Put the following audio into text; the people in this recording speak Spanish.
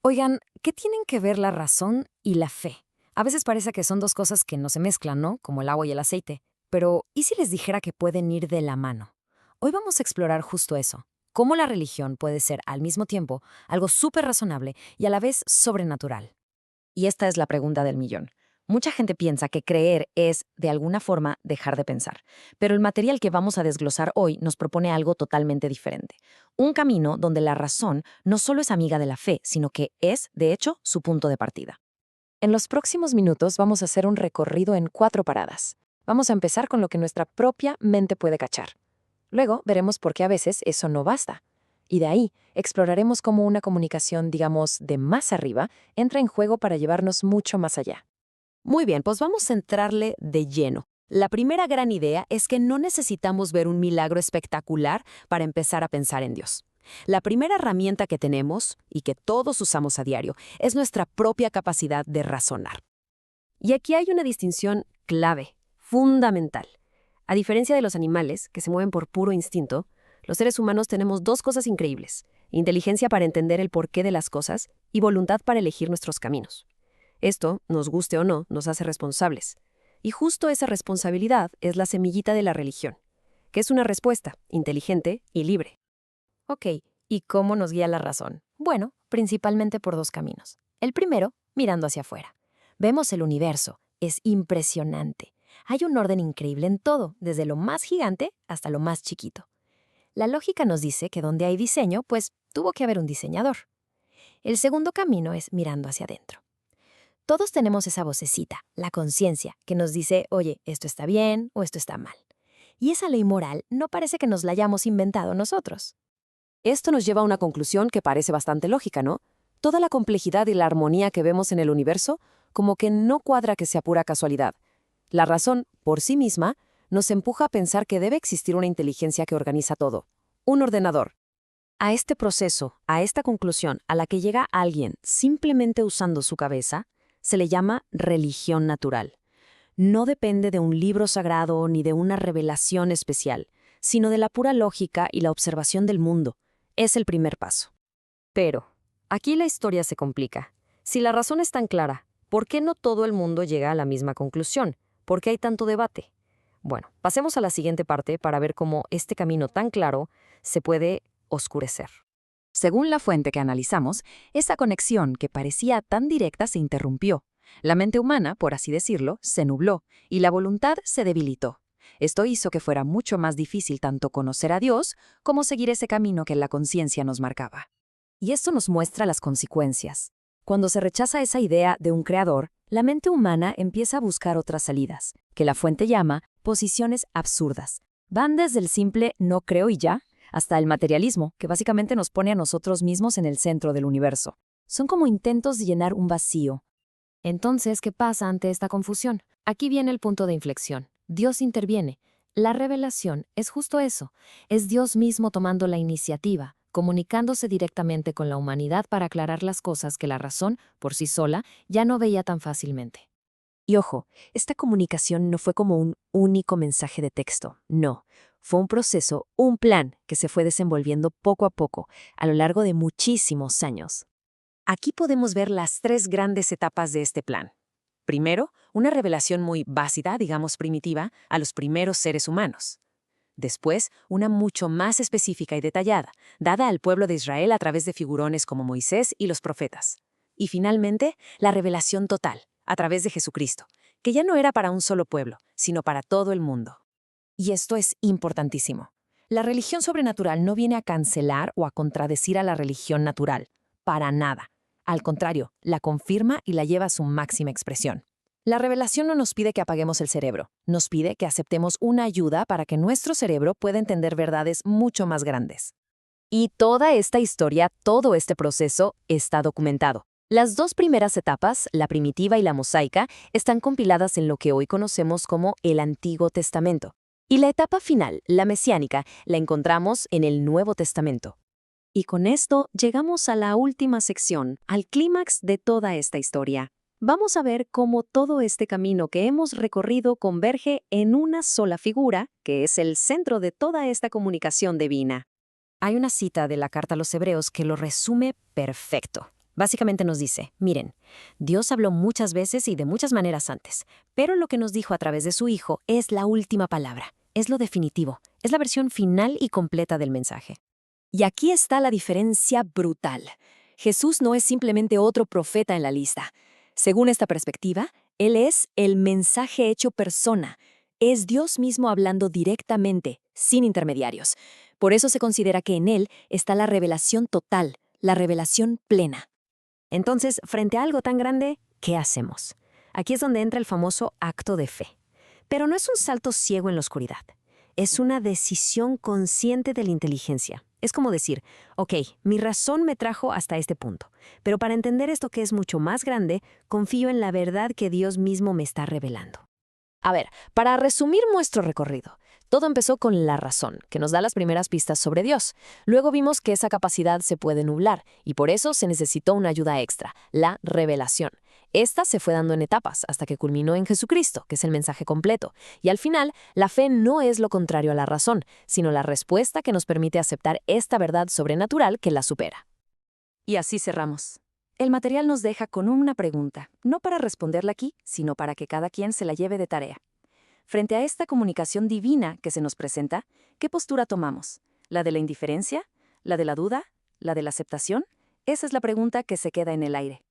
Oigan, ¿qué tienen que ver la razón y la fe? A veces parece que son dos cosas que no se mezclan, ¿no? Como el agua y el aceite. Pero, ¿y si les dijera que pueden ir de la mano? Hoy vamos a explorar justo eso. Cómo la religión puede ser al mismo tiempo algo súper razonable y a la vez sobrenatural. Y esta es la pregunta del millón. Mucha gente piensa que creer es, de alguna forma, dejar de pensar. Pero el material que vamos a desglosar hoy nos propone algo totalmente diferente. Un camino donde la razón no solo es amiga de la fe, sino que es, de hecho, su punto de partida. En los próximos minutos vamos a hacer un recorrido en 4 paradas. Vamos a empezar con lo que nuestra propia mente puede cachar. Luego veremos por qué a veces eso no basta. Y de ahí exploraremos cómo una comunicación, digamos, de más arriba, entra en juego para llevarnos mucho más allá. Muy bien, pues vamos a entrarle de lleno. La primera gran idea es que no necesitamos ver un milagro espectacular para empezar a pensar en Dios. La primera herramienta que tenemos, y que todos usamos a diario, es nuestra propia capacidad de razonar. Y aquí hay una distinción clave, fundamental. A diferencia de los animales, que se mueven por puro instinto, los seres humanos tenemos dos cosas increíbles: inteligencia para entender el porqué de las cosas y voluntad para elegir nuestros caminos. Esto, nos guste o no, nos hace responsables. Y justo esa responsabilidad es la semillita de la religión, que es una respuesta inteligente y libre. Ok, ¿y cómo nos guía la razón? Bueno, principalmente por dos caminos. El primero, mirando hacia afuera. Vemos el universo. Es impresionante. Hay un orden increíble en todo, desde lo más gigante hasta lo más chiquito. La lógica nos dice que donde hay diseño, pues tuvo que haber un diseñador. El segundo camino es mirando hacia adentro. Todos tenemos esa vocecita, la conciencia, que nos dice, oye, esto está bien o esto está mal. Y esa ley moral no parece que nos la hayamos inventado nosotros. Esto nos lleva a una conclusión que parece bastante lógica, ¿no? Toda la complejidad y la armonía que vemos en el universo, como que no cuadra que sea pura casualidad. La razón, por sí misma, nos empuja a pensar que debe existir una inteligencia que organiza todo, un ordenador. A este proceso, a esta conclusión a la que llega alguien simplemente usando su cabeza, se le llama religión natural. No depende de un libro sagrado ni de una revelación especial, sino de la pura lógica y la observación del mundo. Es el primer paso. Pero, aquí la historia se complica. Si la razón es tan clara, ¿por qué no todo el mundo llega a la misma conclusión? ¿Por qué hay tanto debate? Bueno, pasemos a la siguiente parte para ver cómo este camino tan claro se puede oscurecer. Según la fuente que analizamos, esa conexión que parecía tan directa se interrumpió. La mente humana, por así decirlo, se nubló y la voluntad se debilitó. Esto hizo que fuera mucho más difícil tanto conocer a Dios como seguir ese camino que la conciencia nos marcaba. Y esto nos muestra las consecuencias. Cuando se rechaza esa idea de un creador, la mente humana empieza a buscar otras salidas, que la fuente llama posiciones absurdas. Van desde el simple no creo y ya, hasta el materialismo, que básicamente nos pone a nosotros mismos en el centro del universo. Son como intentos de llenar un vacío. Entonces, ¿qué pasa ante esta confusión? Aquí viene el punto de inflexión. Dios interviene. La revelación es justo eso. Es Dios mismo tomando la iniciativa, comunicándose directamente con la humanidad para aclarar las cosas que la razón, por sí sola, ya no veía tan fácilmente. Y ojo, esta comunicación no fue como un único mensaje de texto, no. Fue un proceso, un plan que se fue desenvolviendo poco a poco, a lo largo de muchísimos años. Aquí podemos ver las tres grandes etapas de este plan. Primero, una revelación muy básica, digamos primitiva, a los primeros seres humanos. Después, una mucho más específica y detallada, dada al pueblo de Israel a través de figurones como Moisés y los profetas. Y finalmente, la revelación total, a través de Jesucristo, que ya no era para un solo pueblo, sino para todo el mundo. Y esto es importantísimo. La religión sobrenatural no viene a cancelar o a contradecir a la religión natural, para nada. Al contrario, la confirma y la lleva a su máxima expresión. La revelación no nos pide que apaguemos el cerebro, nos pide que aceptemos una ayuda para que nuestro cerebro pueda entender verdades mucho más grandes. Y toda esta historia, todo este proceso, está documentado. Las dos primeras etapas, la primitiva y la mosaica, están compiladas en lo que hoy conocemos como el Antiguo Testamento. Y la etapa final, la mesiánica, la encontramos en el Nuevo Testamento. Y con esto llegamos a la última sección, al clímax de toda esta historia. Vamos a ver cómo todo este camino que hemos recorrido converge en una sola figura, que es el centro de toda esta comunicación divina. Hay una cita de la carta a los Hebreos que lo resume perfecto. Básicamente nos dice, miren, Dios habló muchas veces y de muchas maneras antes, pero lo que nos dijo a través de su Hijo es la última palabra, es lo definitivo, es la versión final y completa del mensaje. Y aquí está la diferencia brutal. Jesús no es simplemente otro profeta en la lista. Según esta perspectiva, Él es el mensaje hecho persona. Es Dios mismo hablando directamente, sin intermediarios. Por eso se considera que en Él está la revelación total, la revelación plena. Entonces, frente a algo tan grande, ¿qué hacemos? Aquí es donde entra el famoso acto de fe. Pero no es un salto ciego en la oscuridad. Es una decisión consciente de la inteligencia. Es como decir, ok, mi razón me trajo hasta este punto, pero para entender esto que es mucho más grande, confío en la verdad que Dios mismo me está revelando. A ver, para resumir nuestro recorrido, todo empezó con la razón, que nos da las primeras pistas sobre Dios. Luego vimos que esa capacidad se puede nublar, y por eso se necesitó una ayuda extra, la revelación. Esta se fue dando en etapas, hasta que culminó en Jesucristo, que es el mensaje completo. Y al final, la fe no es lo contrario a la razón, sino la respuesta que nos permite aceptar esta verdad sobrenatural que la supera. Y así cerramos. El material nos deja con una pregunta, no para responderla aquí, sino para que cada quien se la lleve de tarea. Frente a esta comunicación divina que se nos presenta, ¿qué postura tomamos? ¿La de la indiferencia? ¿La de la duda? ¿La de la aceptación? Esa es la pregunta que se queda en el aire.